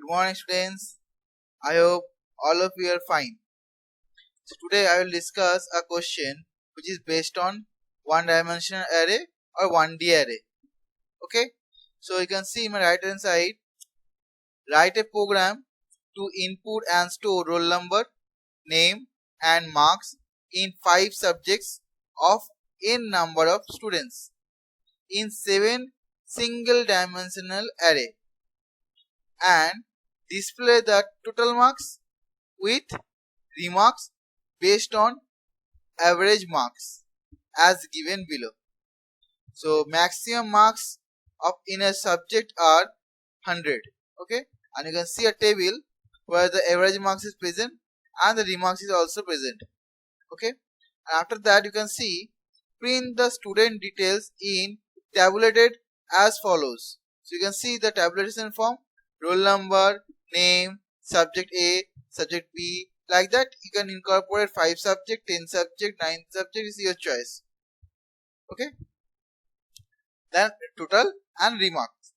Good morning, students. I hope all of you are fine. So today I will discuss a question which is based on one dimensional array or 1D array. Okay. So you can see in my right hand side, write a program to input and store roll number, name and marks in 5 subjects of n number of students in 7 single dimensional array, and display the total marks with remarks based on average marks as given below. So maximum marks of in a subject are 100. Okay, and you can see a table where the average marks is present and the remarks is also present. Okay, and after that you can see print the student details in tabulated as follows. So you can see the tabulation form: roll number, name, subject A, subject B. Like that you can incorporate 5 subject, 10 subject, 9 subject is your choice. Okay, then total and remarks.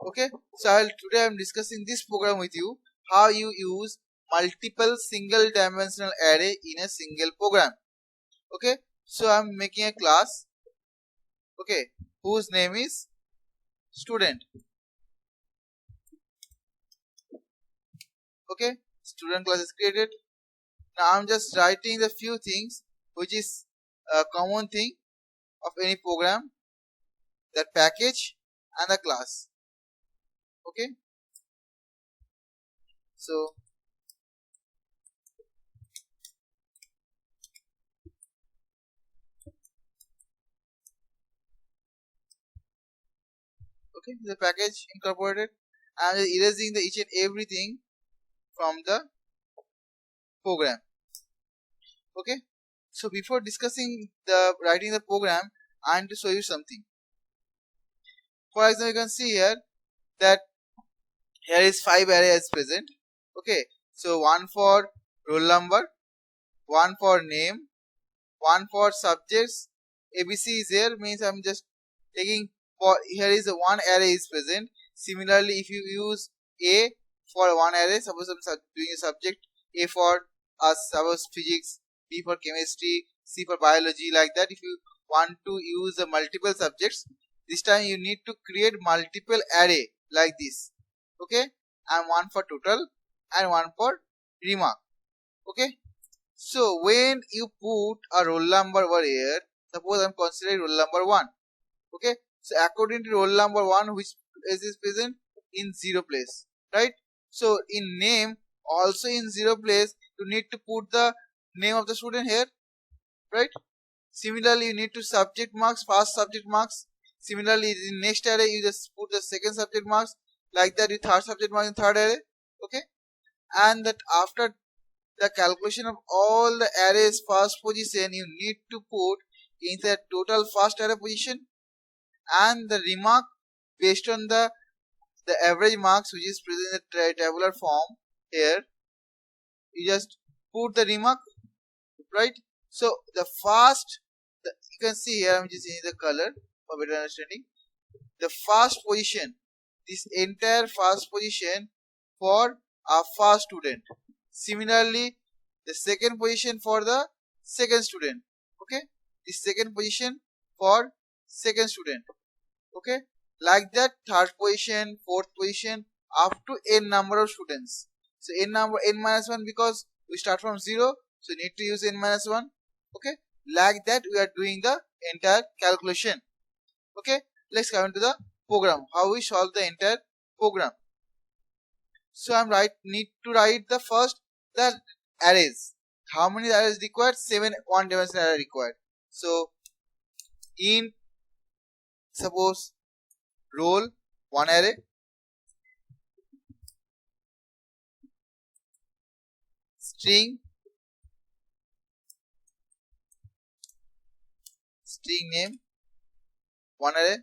Okay, so today I am discussing this program with you, how you use multiple single dimensional array in a single program. Okay, so I am making a class, okay, whose name is student. Okay, student class is created. Now I'm just writing the few things which is a common thing of any program, that package and the class. Okay, so okay, the package incorporated, and erasing the each and everything from the program. Okay, so before discussing the writing the program, I am to show you something. For example, you can see here that here is 5 arrays present. Okay, so one for roll number, one for name, one for subjects. ABC is here, means I'm just taking for here is a one array is present. Similarly, if you use A for one array, suppose I'm doing a subject A for suppose physics, B for chemistry, C for biology, like that. If you want to use the multiple subjects, this time you need to create multiple array like this. Okay, and one for total and one for remark. Okay, so when you put a roll number over here, suppose I'm considering roll number 1. Okay, so according to roll number 1, which is present in 0 place, right? So in name also in 0 place, you need to put the name of the student here, right? Similarly, you need to subject marks, first subject marks. Similarly, in next array you just put the second subject marks, like that. You third subject mark in third array. Okay, and that after the calculation of all the arrays first position, you need to put in the total first array position, and the remark based on the average marks which is present in the tabular form. Here you just put the remark, right? So the first, you can see here I'm just changing the color for better understanding. The first position, this entire first position for a first student. Similarly, the second position for the second student. Okay, the second position for second student. Okay, like that, third position, fourth position, up to n number of students. So n number n minus 1, because we start from 0, so need to use n minus 1. Okay, like that we are doing the entire calculation. Okay, let's come to the program, how we solve the entire program. So I'm need to write the first the arrays. How many arrays required? 7 one dimensional array required. So in suppose roll one array, string name one array,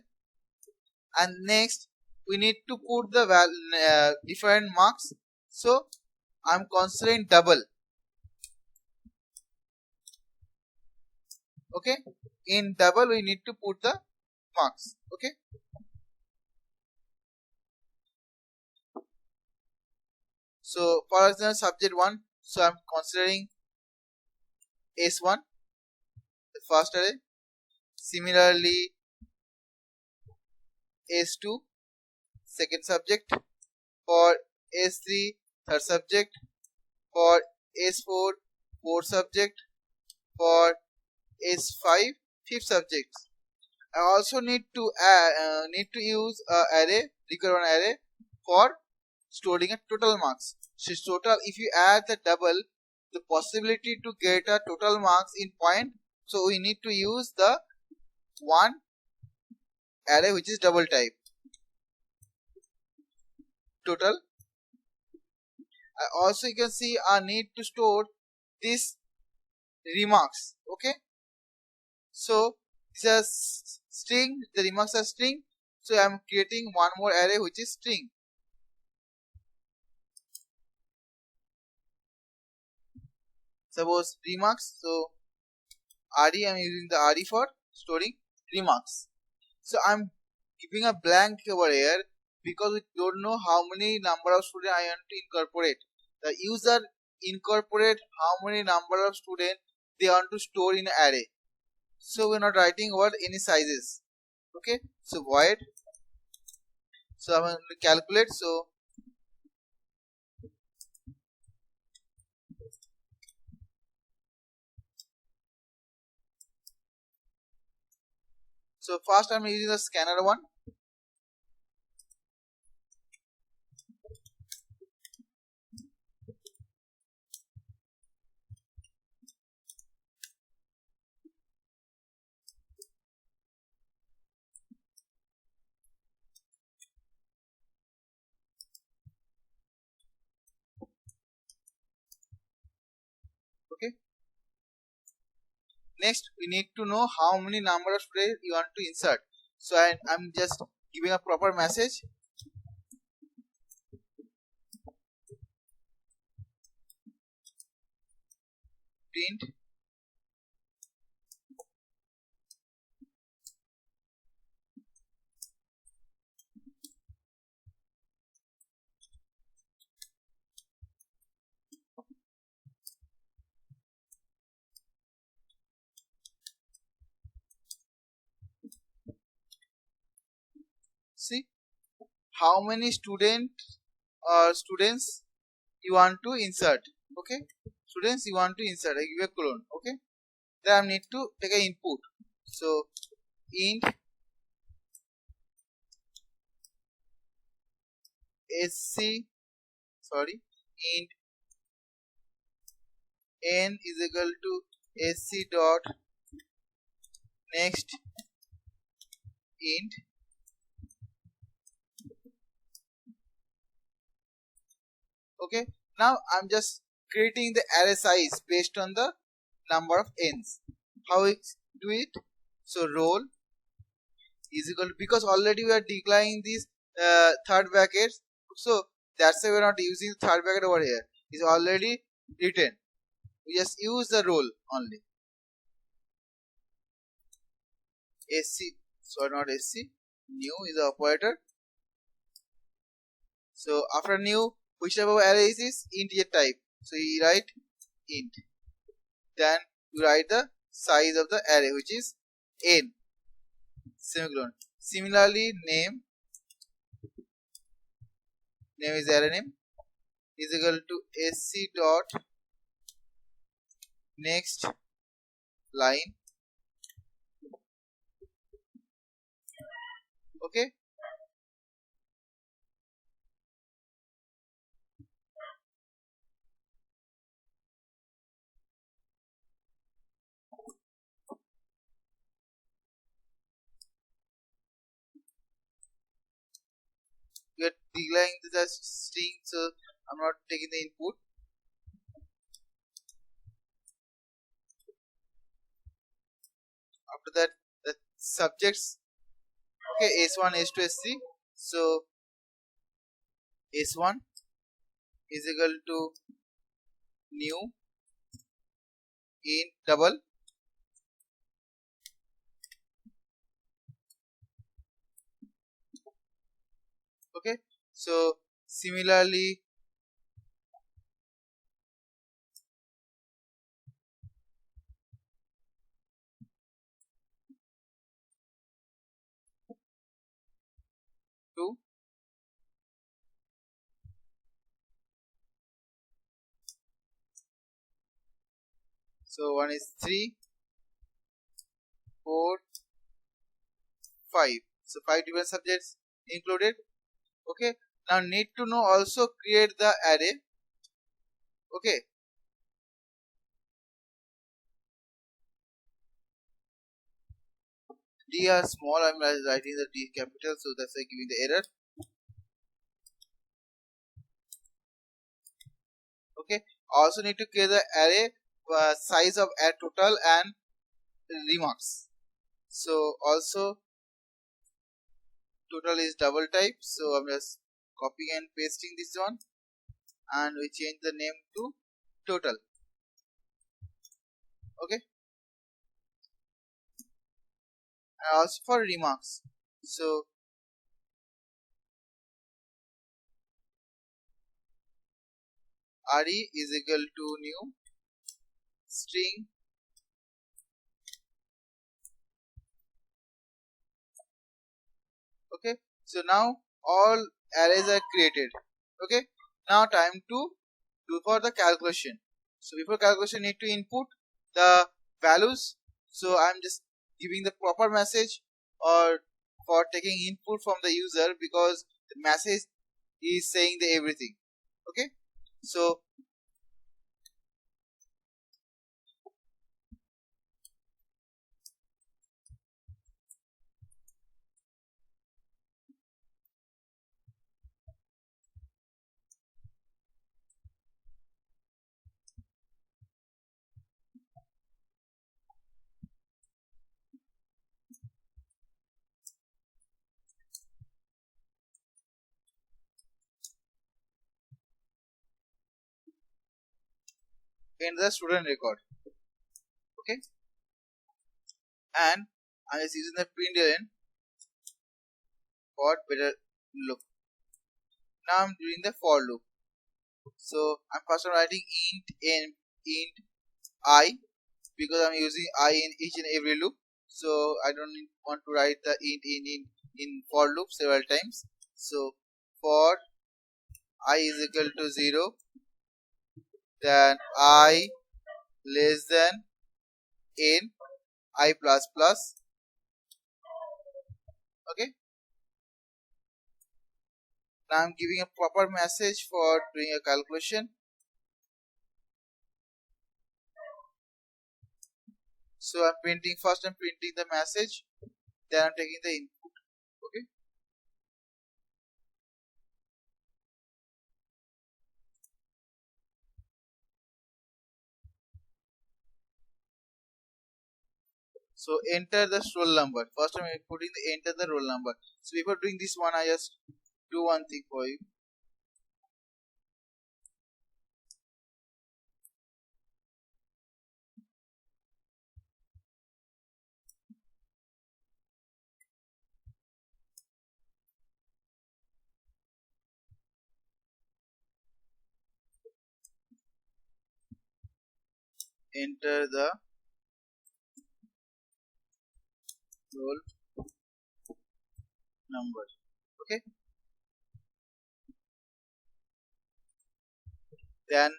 and next we need to put the different marks. So I'm considering double. Okay, in double we need to put the marks. Okay, So for example, subject 1, so I'm considering S1, the first array. Similarly, S2, second subject. For S3, third subject. For S4, fourth subject. For S5, fifth subject. I also need to use a array, recurrent array, for storing a total marks. So total, if you add the double, the possibility to get a total marks in point, so we need to use the one array which is double type total. Also you can see I need to store this remarks. Okay, so it's a string, the remarks are string, so I am creating one more array which is string. Suppose remarks, so RE, I am using the RE for storing remarks. So I'm keeping a blank over here because we don't know how many number of students I want to incorporate. The user incorporate how many number of students they want to store in array. So we're not writing over any sizes. Okay, so void. So I'm going to calculate. So first I'm using the scanner one. Okay. Next, we need to know how many number of students you want to insert. So I'm just giving a proper message. Print see how many students you want to insert. Okay, students you want to insert, I give a colon. Okay, then I need to take an input. So int sc, sorry, int n is equal to sc dot next int. Okay, now I'm just creating the array size based on the number of n's. How we do it? So roll is equal to, because already we are declining these third brackets, so that's why we're not using third bracket over here. It's already written, we just use the roll only. sc, sorry, not sc, new is the operator. So after new, whichever array is integer type, so you write int, then you write the size of the array which is n, semicolon. Similarly, name is array name is equal to sc dot next line. Okay, we are declaring the string, so I'm not taking the input. After that, the subjects, okay, s1 s2 s3. So s1 is equal to new in double. Okay, so similarly So 1 is 3, 4, 5. So 5 different subjects included. Okay. Now need to know also create the array. Okay. D are small, I'm writing the D capital, so that's why giving the error. Okay. Also need to create the array size of add total and remarks. So also total is double type, so I'm just copying and pasting this one, and we change the name to total. Okay. And also for remarks, so re is equal to new string okay. So now all arrays are created. Okay. Now time to do for the calculation. So before calculation need to input the values, so I'm just giving the proper message or for taking input from the user, because the message is saying the everything. Okay. So in the student record. Okay. And I'm just using the println for better look. Now I'm doing the for loop. So I'm first writing int I, because I'm using I in each and every loop. So I don't want to write the int in for loop several times. So for I is equal to 0, then I less than n I plus plus. Okay. Now I'm giving a proper message for doing a calculation. So I'm printing first. I'm printing the message, then I'm taking the input. Okay. So enter the roll number. First I'm putting the enter the roll number. So before doing this one, I just do one thing for you. Enter the roll number. Okay. Then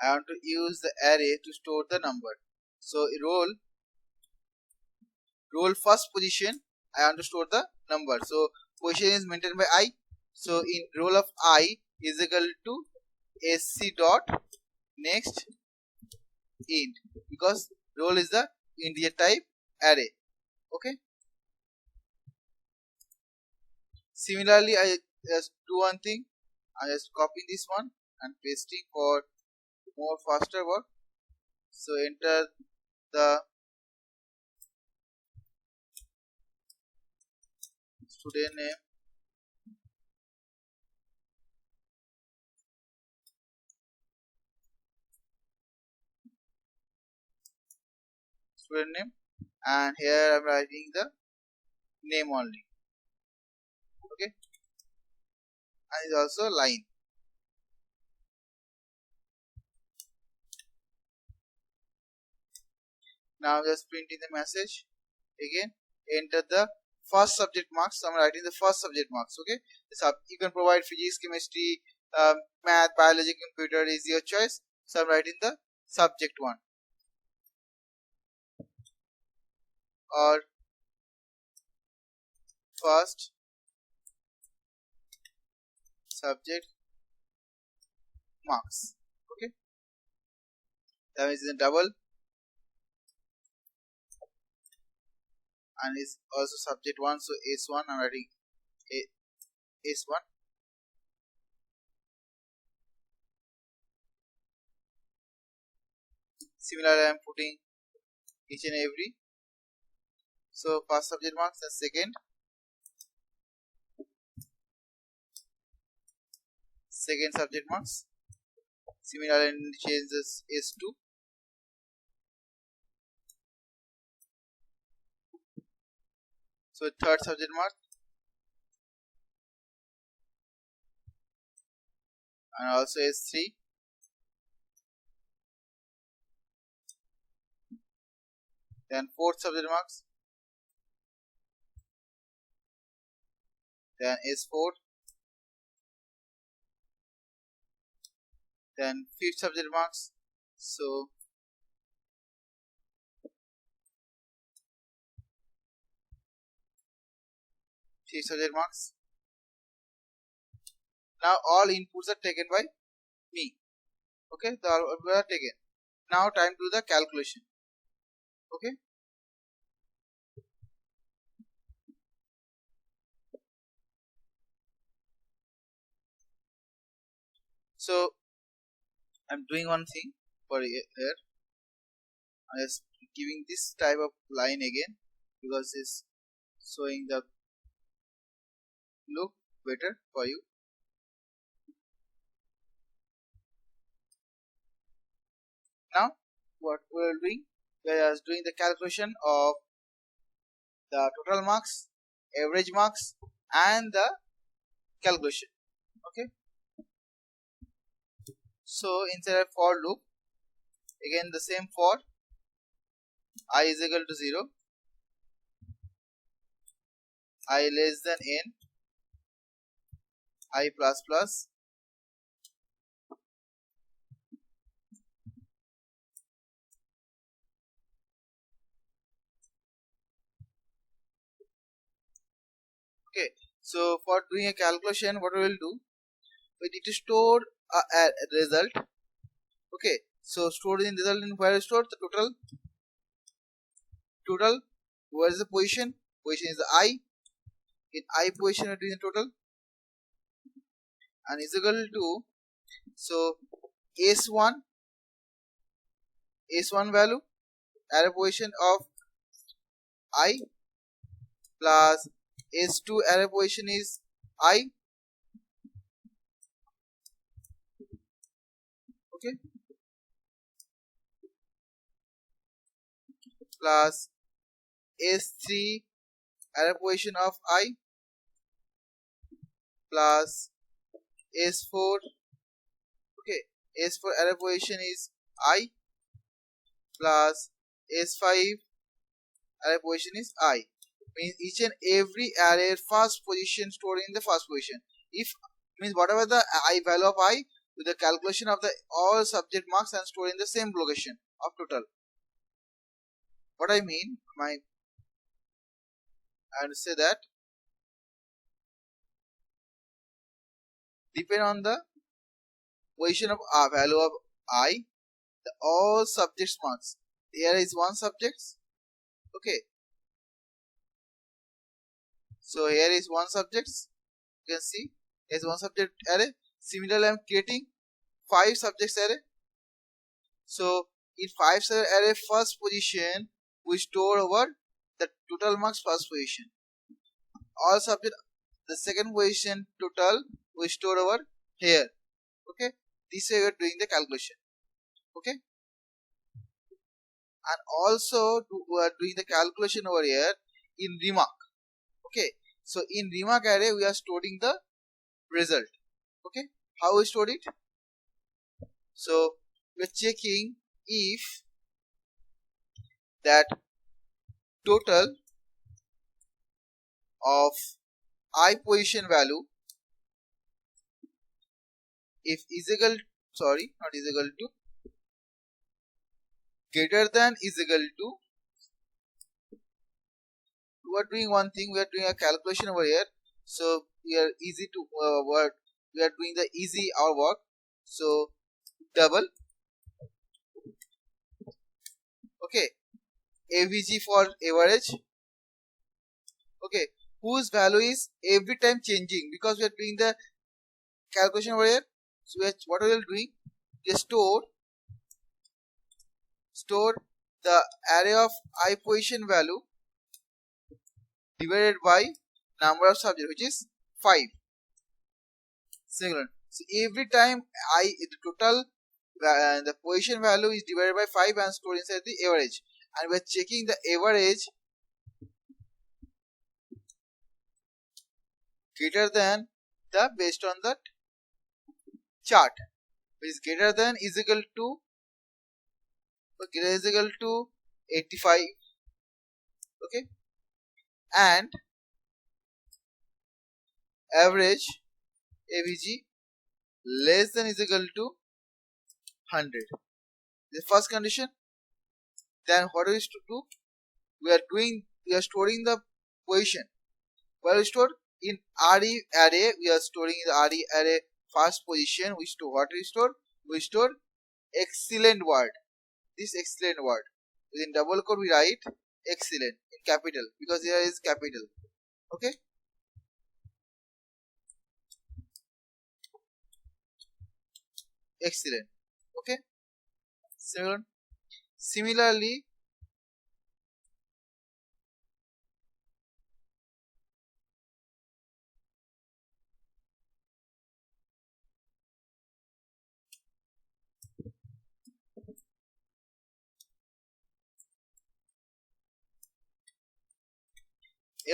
I want to use the array to store the number. So roll first position, I want to store the number. So position is maintained by I. So in roll of I is equal to sc dot next int, because roll is the integer type array. Okay. Similarly, I just do one thing. I just copy this one and pasting for more faster work. So enter the student name, and here I'm writing the name only. Okay. And it's also line. Now just printing the message again. Enter the first subject marks. So I'm writing the first subject marks. Okay. You can provide physics, chemistry, math, biology, computer is your choice. So I'm writing the subject one. or first subject marks. Okay, that means in double, and is also subject 1, so S1 I'm writing S1. Similarly I am putting each and every, so first subject marks and second subject marks. Similarly change this S2, so third subject mark, and also S3, then fourth subject marks, then S4, then fifth subject marks, so fifth subject marks. Now all inputs are taken by me. Okay, the all are taken. Now time to do the calculation. Okay, so I'm doing one thing for here. I'm just giving this type of line again because it's showing the look better for you. Now what we are doing, we are doing the calculation of the total marks, average marks, and the calculation. Okay, so inside a for loop, again the same for I is equal to 0, I less than n, I plus plus, okay. So for doing a calculation, what we will do, we need to store a result. Okay, so stored in result, in where stored the total, where is the position is the I, in I position we are doing the total, and is equal to, so S1 value, array position of I, plus S2 array position is I. Okay, plus S3 array position of I, plus S4. Okay, S4 array position is I, plus S5 array position is I. Means each and every array first position stored in the first position. If means whatever the I value of I, with the calculation of the all subject marks and stored in the same location of total. What I mean, I would say that depend on the position of value of I, the all subjects marks. Here is one subject. Okay, so here is one subject. You can see there is one subject array. Similarly, I am creating 5 subjects array. So in 5 array first position, we store over the total marks first position. All subject the second position total we store over here. Okay, this way we are doing the calculation. Okay, and also we are doing the calculation over here in remark. Okay, so in remark array we are storing the result. Okay, how we stored it? So we are checking if that total of I position value, if is equal, sorry, not is equal to, greater than is equal to we are doing one thing. We are doing a calculation over here. So we are easy to work. We are doing the easy our work. So double, okay, AVG for average, okay, whose value is every time changing because we are doing the calculation over here. So what we are doing, we store the array of I position value divided by number of subject, which is 5. Singular. So every time the total the position value is divided by 5 and stored inside the average, and we're checking the average greater than the based on the chart, which is greater than is equal to is equal to 85, okay, and average AVG less than is equal to 100. The first condition. Then what is to do? We are storing the position. Where we store in RE array, we are storing in the RE array first position. We store what we store? We store excellent word. This excellent word. Within double quote we write excellent in capital because here is capital. Okay. Excellent. Okay. Similarly,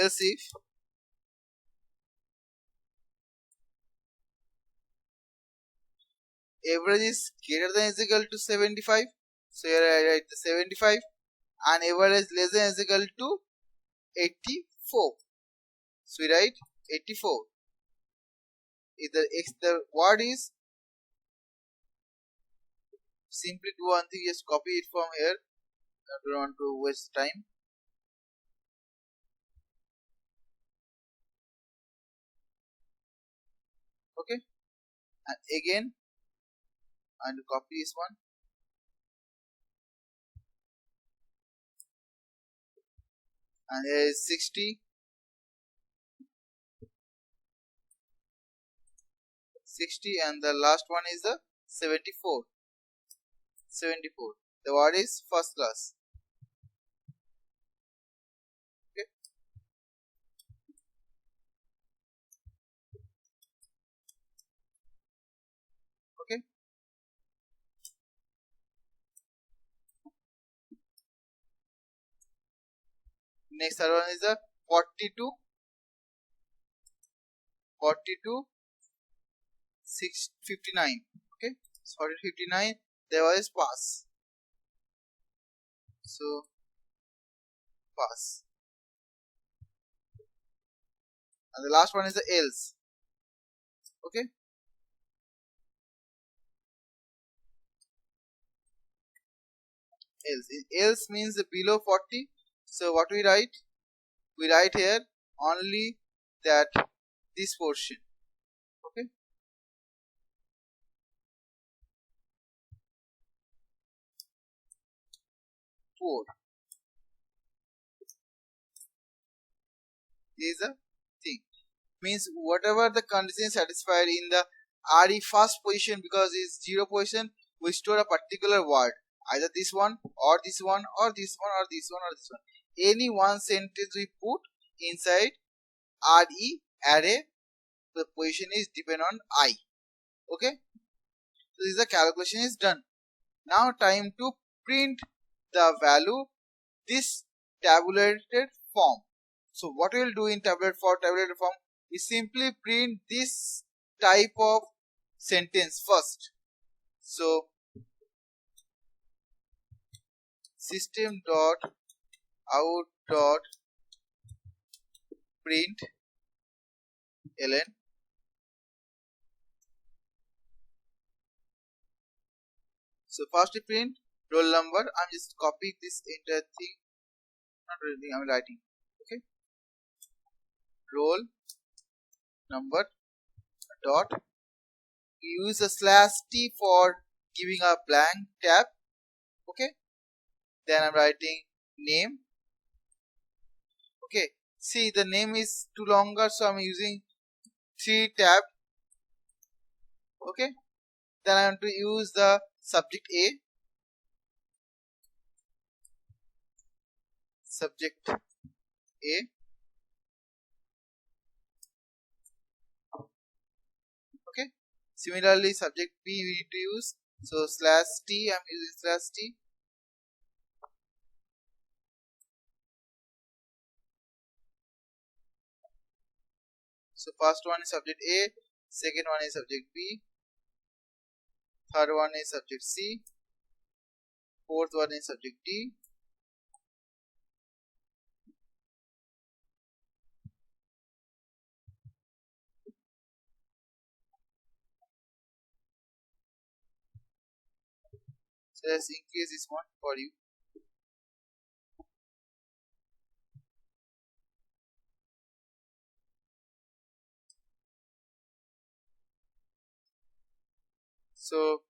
else if average is greater than is equal to 75, so here I write the 75, and average less than is equal to 84, so we write 84. If the word is, simply do one thing, just copy it from here. I don't want to waste time. Okay, and again and copy this one, and here is 60, 60, and the last one is the 74. 74. The word is first class. Okay. Okay. Next other one is the 42, 42, 659. Okay. So 59. There was pass. So pass. And the last one is the else. Okay. Else means below 40. So what we write? We write here only that this portion. Okay. 4. This is a thing. Means whatever the condition satisfied in the RE first position, because it's 0 position, we store a particular word, either this one or this one or this one or this one or this one. Any one sentence we put inside RE array, the position is depend on I. Okay. So this is the calculation is done. Now time to print the value this tabulated form. So what we will do in tabulated form is simply print this type of sentence first. So system dot out dot print ln so first we print roll number. I'm just copying this entire thing, not really I'm writing. Okay, roll number dot. We use a slash t for giving a blank tab. Okay, then I'm writing name. Okay, see the name is too longer, so I'm using 3 tab. Okay, then I want to use the subject A, subject A. Okay, similarly subject B we need to use, so slash t, I'm using slash t. So first one is subject A, second one is subject B, third one is subject C, fourth one is subject D. So let's increase this one for you. So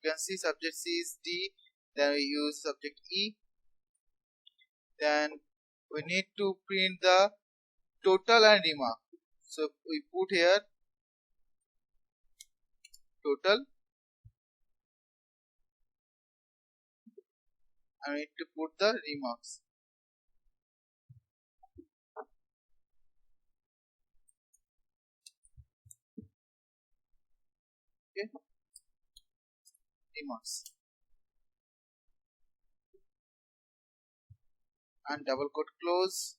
you can see subject C is D, then we use subject E, then we need to print the total and remark. So we put here total, and we need to put the remarks. Okay, remarks, and double quote close,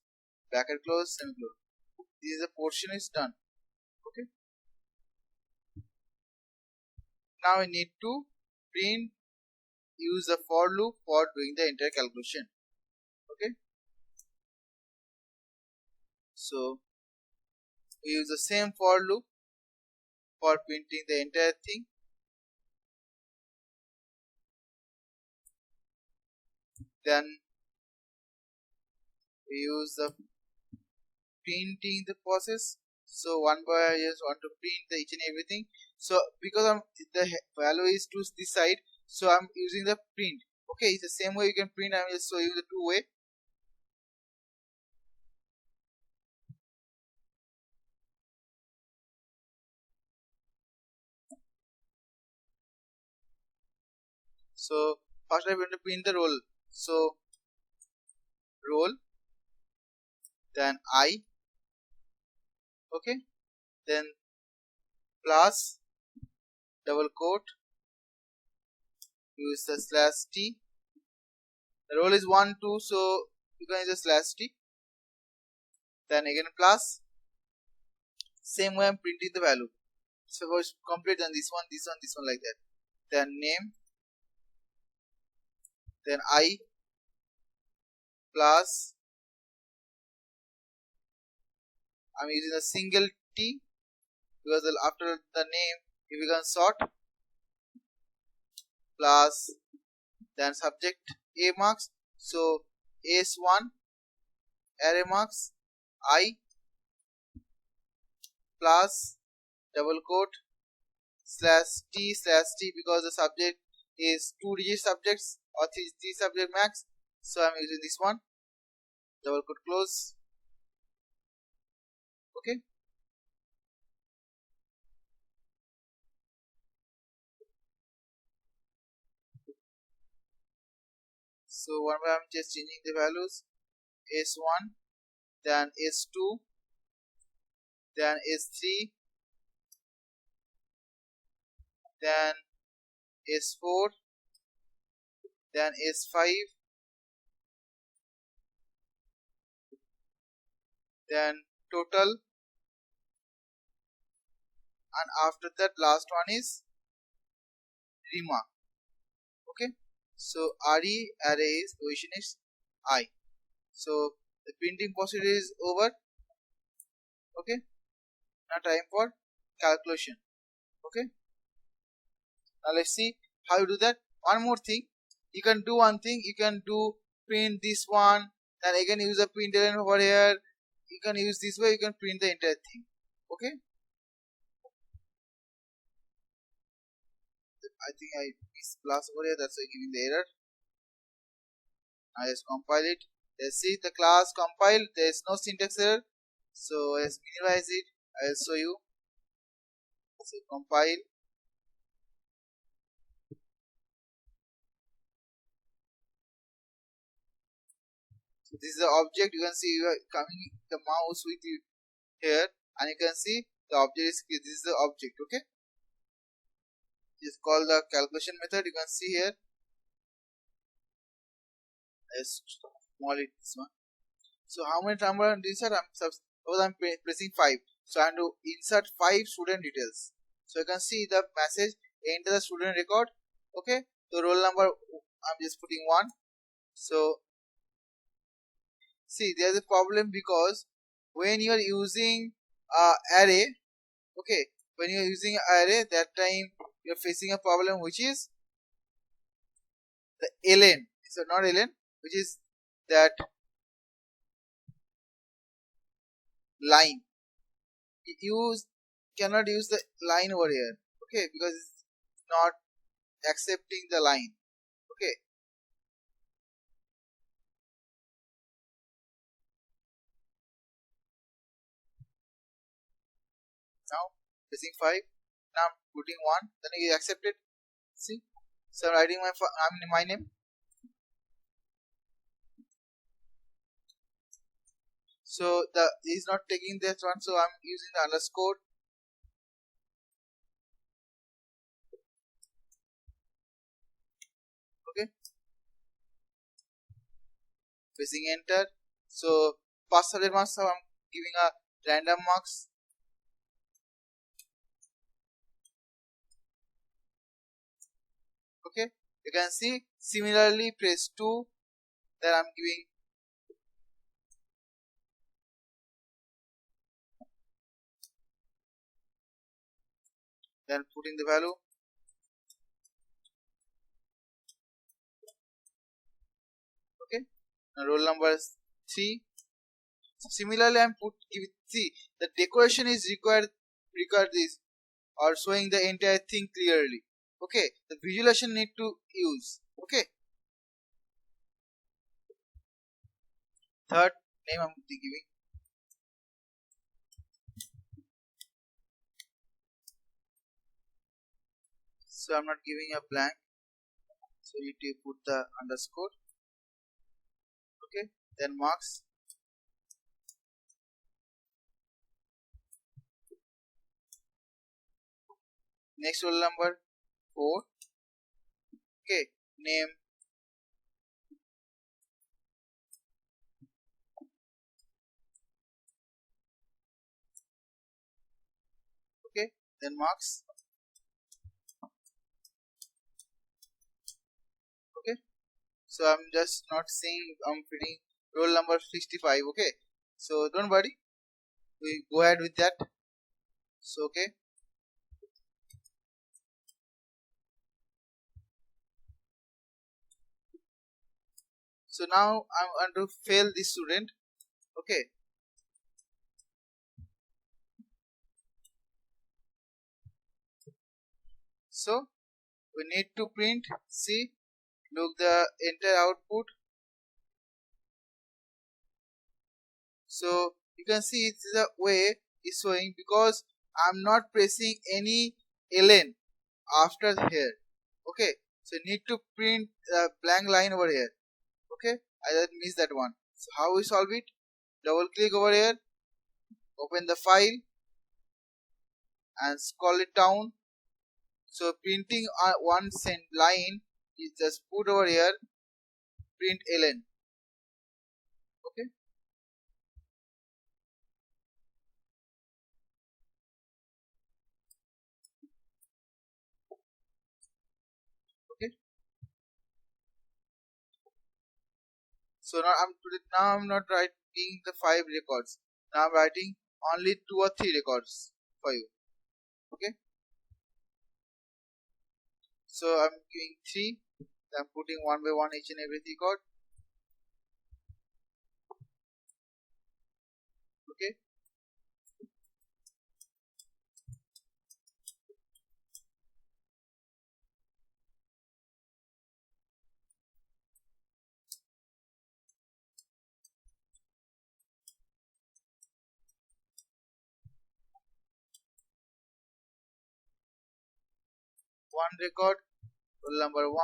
bracket close, semicolon. This is the portion is done. Okay, now we need to print, use the for loop for doing the entire calculation. Okay, so we use the same for loop for printing the entire thing. Then we use the printing the process. So one by I just want to print the each and everything. So because the value is to this side, so I'm using the print. Okay, it's the same way you can print. I will just show you the two way. So first I'm going to print the roll. So roll, then I. Okay, then plus double quote, use the slash t. The roll is 1 2, so you can use the slash t. Then again plus, same way I'm printing the value. So first complete, then this one, this one, this one, like that. Then name, then I plus, I'm using a single t because after the name if we can sort, plus then subject A marks, so S1 array marks I plus double quote slash t because the subject is 2 digit subjects or 3 subject max, so I'm using this one, double quote close. Okay, so one by I'm just changing the values, S1, then S2, then S3, then S4, then S5, then total, and after that last one is remark. Okay, so RE array is position is I. So the printing procedure is over. Okay, now time for calculation. Okay, now let's see how you do that. One more thing, you can do one thing, you can do print this one, then again use a print element over here, you can use this way, you can print the entire thing. Okay, I think I missed plus over here, that's why giving the error. I just compile it. Let's see the class compile, there is no syntax error. So let's minimize it. I'll show you. So compile. So this is the object. You can see you are coming the mouse with you here, and you can see the object is here. This is the object. Okay. Just call the calculation method. You can see here. Let's small it this one. So how many number these are? Suppose I'm pressing 5. So I'm to insert 5 student details. So you can see the message, enter the student record. Okay. So roll number I'm just putting 1. So see there's a problem because when you are using array, okay, when you are using array, that time you're facing a problem which is the ln. So not ln, which is that line. You cannot use the line over here, okay, because it's not accepting the line. Okay, now pressing 5, now I'm putting 1, then you accept it. See, so I'm writing my name. So the is not taking this one, so I'm using the underscore. Okay, pressing enter. So pass subject marks, so I'm giving a random marks. Okay, you can see similarly press 2, then I'm giving then putting the value. Okay, now roll number is 3. So similarly I'm see the decoration is required this or showing the entire thing clearly. Okay, the visualization need to use. Okay, third name I'm giving. So I'm not giving a blank, so you need to put the underscore. Okay, then marks. Next roll number 4. Okay, name. Okay, then marks. Okay, so I'm just not saying I'm fitting roll number 65. Okay, so don't worry, we go ahead with that. So okay, so now I'm going to fail this student. Okay, so we need to print. See, look the entire output. So you can see it's the way is showing because I'm not pressing any ln after here. Okay, so need to print a blank line over here. Okay, I just missed that one. So how we solve it? Double click over here, open the file and scroll it down. So printing one sent line is just put over here, print ln. Okay, okay. So now I'm not writing the 5 records. Now I'm writing only 2 or 3 records for you. Okay, so I'm giving 3. I'm putting one by one each and every record. one record, roll number 1.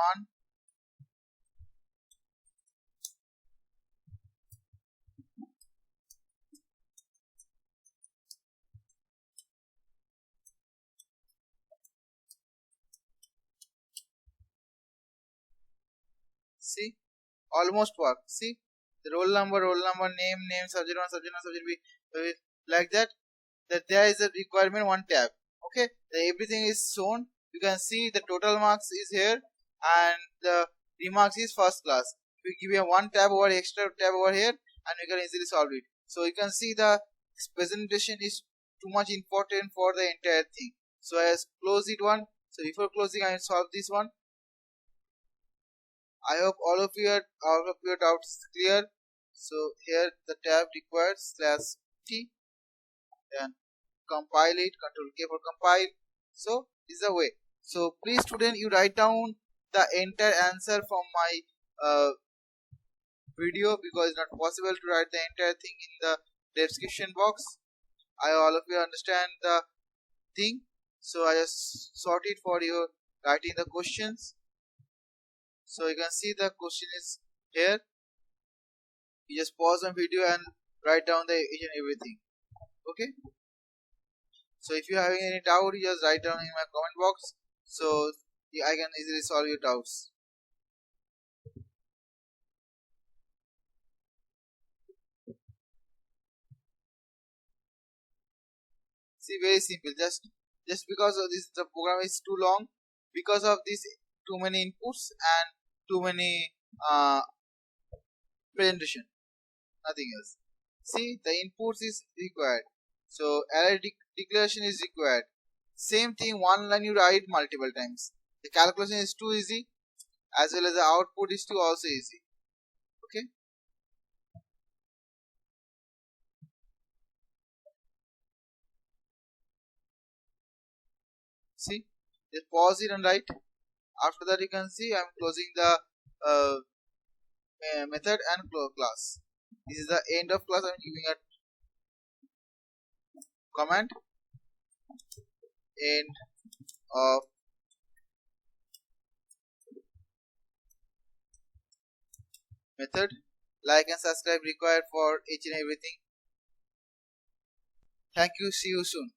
See, almost work. See, the roll number, name, subject 1, subject B, like that. That there is a requirement one tab. Okay, everything is shown. You can see the total marks is here, and the remarks is first class. We give you one tab over extra tab over here, and you can easily solve it. So you can see the presentation is too much important for the entire thing. So I just close it one. So before closing, I will solve this one. I hope all of your doubts clear. So here the tab required /t, then compile it, Control K for compile. So this is the way. So please student, you write down the entire answer from my video, because it's not possible to write the entire thing in the description box. I all of you understand the thing, so I just sort it for you writing the questions. So you can see the question is here. You just pause the video and write down the each and everything. Okay. So if you have any doubt, you just write down in my comment box, so I can easily solve your doubts. See, very simple. Just because of this, the program is too long. Because of this, too many inputs and too many presentation. Nothing else. See, the inputs is required. So array declaration is required. Same thing, one line you write multiple times. The calculation is too easy, as well as the output is too also easy. Okay. See, just pause it and write. After that, you can see I'm closing the method and class. This is the end of class. I'm giving a command, end of method. Like and subscribe required for each and everything. Thank you. See you soon.